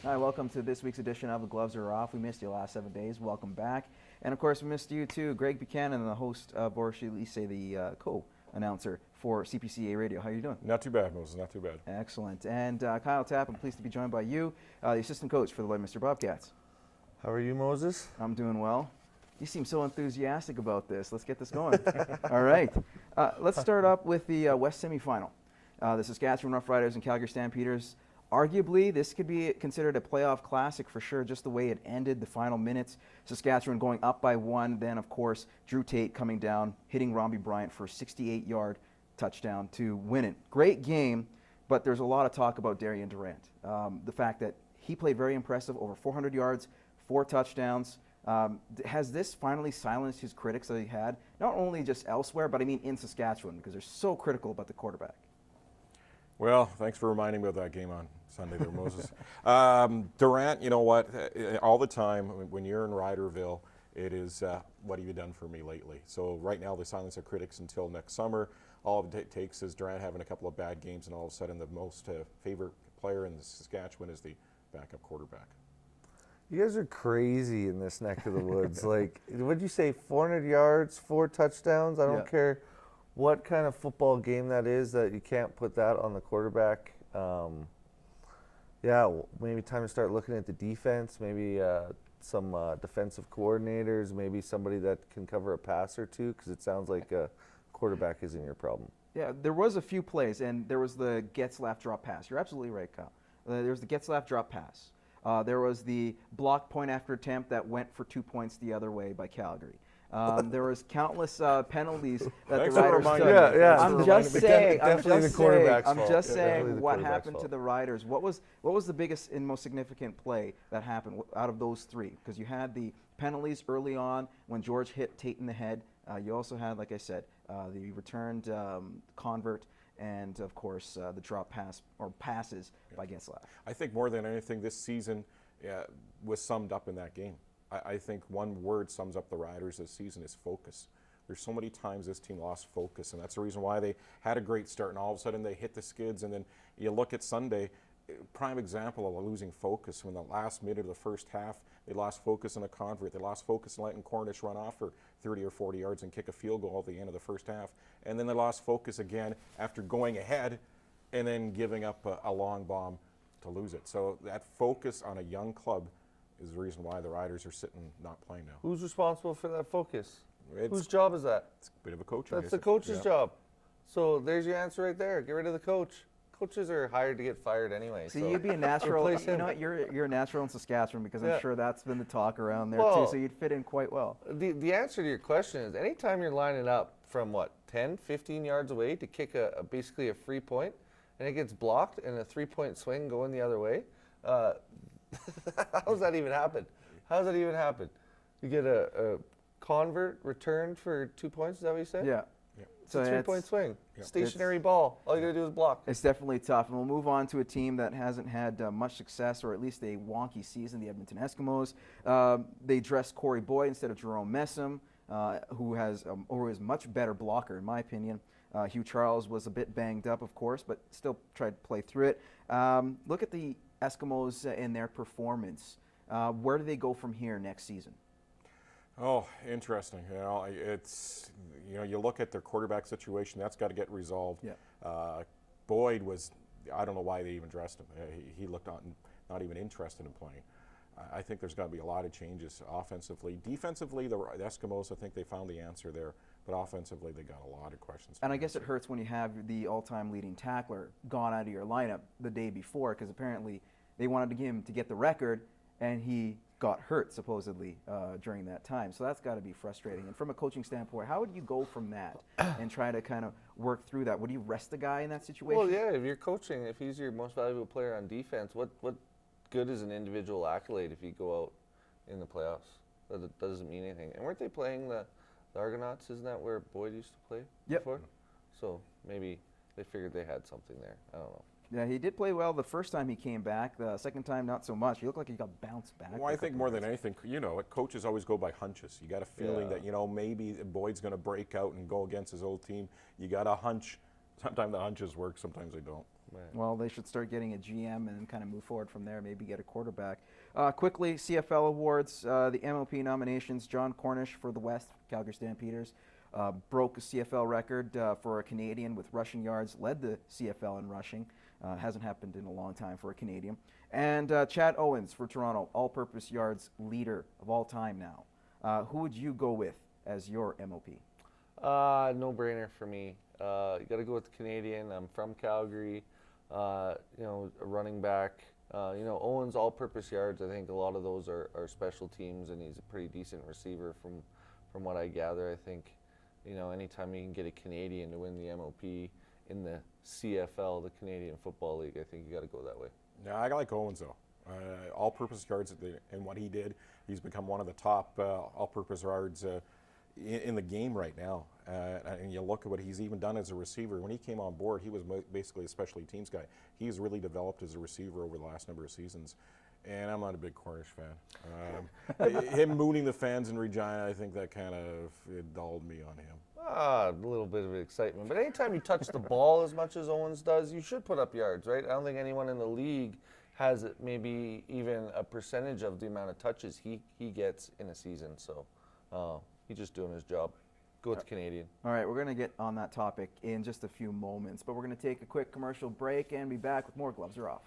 Hi, welcome to this week's edition of The Gloves Are Off. We missed you the last 7 days. Welcome back. And of course, we missed you too, Greg Buchanan, the host of Borshi Lise, the co-announcer for CPCA Radio. How are you doing? Not too bad, Moses. Not too bad. Excellent. And Kyle Tapp, I'm pleased to be joined by you, the assistant coach for the Lloydminster Bobcats. How are you, Moses? I'm doing well. You seem so enthusiastic about this. Let's get this going. All right. Let's start up with the West semifinal. The Saskatchewan Roughriders and Calgary Stampeders. Arguably, this could be considered a playoff classic for sure, just the way it ended, the final minutes. Saskatchewan going up by 1, then, of course, Drew Tate coming down, hitting Romby Bryant for a 68-yard touchdown to win it. Great game, but there's a lot of talk about Darian Durant. The fact that he played very impressive, over 400 yards, 4 touchdowns. Has this finally silenced his critics that he had, not only just elsewhere, but I mean in Saskatchewan, because they're so critical about the quarterback? Well, thanks for reminding me of that game on Sunday there, Moses. Durant, you know what? All the time when you're in Riderville, it is, what have you done for me lately? So right now they silence their critics until next summer. All it takes is Durant having a couple of bad games, and all of a sudden the most favorite player in Saskatchewan is the backup quarterback. You guys are crazy in this neck of the woods. Like, what'd you say, 400 yards, 4 touchdowns? I don't care what kind of football game that is, that you can't put that on the quarterback. Maybe time to start looking at the defense, maybe some defensive coordinators, maybe somebody that can cover a pass or two, because it sounds like a quarterback isn't your problem. Yeah, there was a few plays, and there was the Getzlaff drop pass. You're absolutely right, Kyle. There was the Getzlaff drop pass. There was the block point after attempt that went for 2 points the other way by Calgary. There was countless penalties that the Riders took. I'm just saying what happened to the Riders. What was the biggest and most significant play that happened out of those 3? Because you had the penalties early on when George hit Tate in the head. You also had, like I said, the returned convert, and of course the drop pass or passes by Getzlaff. I think more than anything this season was summed up in that game. I think one word sums up the Riders this season is focus. There's so many times this team lost focus, and that's the reason why they had a great start, and all of a sudden they hit the skids, and then you look at Sunday, prime example of losing focus. When the last minute of the first half, they lost focus in a convert. They lost focus in letting Cornish run off for 30 or 40 yards and kick a field goal at the end of the first half. And then they lost focus again after going ahead and then giving up a long bomb to lose it. So that focus on a young club is the reason why the Riders are sitting not playing now. Who's responsible for that focus? Whose job is that? It's a bit of a coach. That's the coach's job. So there's your answer right there. Get rid of the coach. Coaches are hired to get fired anyway. So you'd be a natural. You know what? You're a natural in Saskatchewan, because I'm sure that's been the talk around there too. So you'd fit in quite well. The answer to your question is, anytime you're lining up from 10, 15 yards away to kick basically a free point, and it gets blocked and a 3-point swing going the other way. How does that even happen? You get a convert returned for 2 points, is that what you said? Yeah. It's a 3-point swing. Stationary ball. All you got to do is block. It's definitely tough. And we'll move on to a team that hasn't had much success, or at least a wonky season, the Edmonton Eskimos. They dressed Corey Boyd instead of Jerome Messam, who is much better blocker, in my opinion. Hugh Charles was a bit banged up, of course, but still tried to play through it. Look at the Eskimos and their performance. Where do they go from here next season? Oh, interesting. It's you look at their quarterback situation. That's got to get resolved. Yeah. Boyd was, I don't know why they even dressed him. He looked not even interested in playing. I think there's got to be a lot of changes offensively. Defensively, the Eskimos, I think they found the answer there. But offensively, they got a lot of questions. And I guess it hurts when you have the all-time leading tackler gone out of your lineup the day before, because apparently they wanted him to get the record, and he got hurt, supposedly, during that time. So that's got to be frustrating. And from a coaching standpoint, how would you go from that and try to kind of work through that? Would you rest the guy in that situation? Well, yeah, if you're coaching, if he's your most valuable player on defense, what good is an individual accolade if you go out in the playoffs? That doesn't mean anything. And weren't they playing the Argonauts? Isn't that where Boyd used to play before? So maybe they figured they had something there. I don't know. Yeah, he did play well the first time he came back. The second time, not so much. He looked like he got bounced back. Well, I think more than anything, coaches always go by hunches. You got a feeling that, maybe Boyd's going to break out and go against his old team. You got a hunch. Sometimes the hunches work, sometimes they don't. Right. Well, they should start getting a GM and then kind of move forward from there, maybe get a quarterback. Quickly, CFL awards, the MLP nominations, John Cornish for the West, Calgary Stampeders, broke a CFL record for a Canadian with rushing yards, led the CFL in rushing. Hasn't happened in a long time for a Canadian. And Chad Owens for Toronto, all-purpose yards leader of all time now. Who would you go with as your MLP? No-brainer for me. You got to go with the Canadian. I'm from Calgary. A running back. Owens all-purpose yards. I think a lot of those are special teams, and he's a pretty decent receiver from what I gather. I think, anytime you can get a Canadian to win the MLP in the CFL, the Canadian Football League, I think you got to go that way. Yeah, I like Owens though. All-purpose yards and what he did, he's become one of the top all-purpose yards in the game right now. And you look at what he's even done as a receiver. When he came on board, he was basically a specialty teams guy. He's really developed as a receiver over the last number of seasons. And I'm not a big Cornish fan. Him mooning the fans in Regina, I think that kind of dulled me on him. A little bit of excitement. But anytime you touch the ball as much as Owens does, you should put up yards, right? I don't think anyone in the league has maybe even a percentage of the amount of touches he gets in a season. So he's just doing his job. Go with the Canadian. All right, we're going to get on that topic in just a few moments, but we're going to take a quick commercial break and be back with more Gloves Are Off.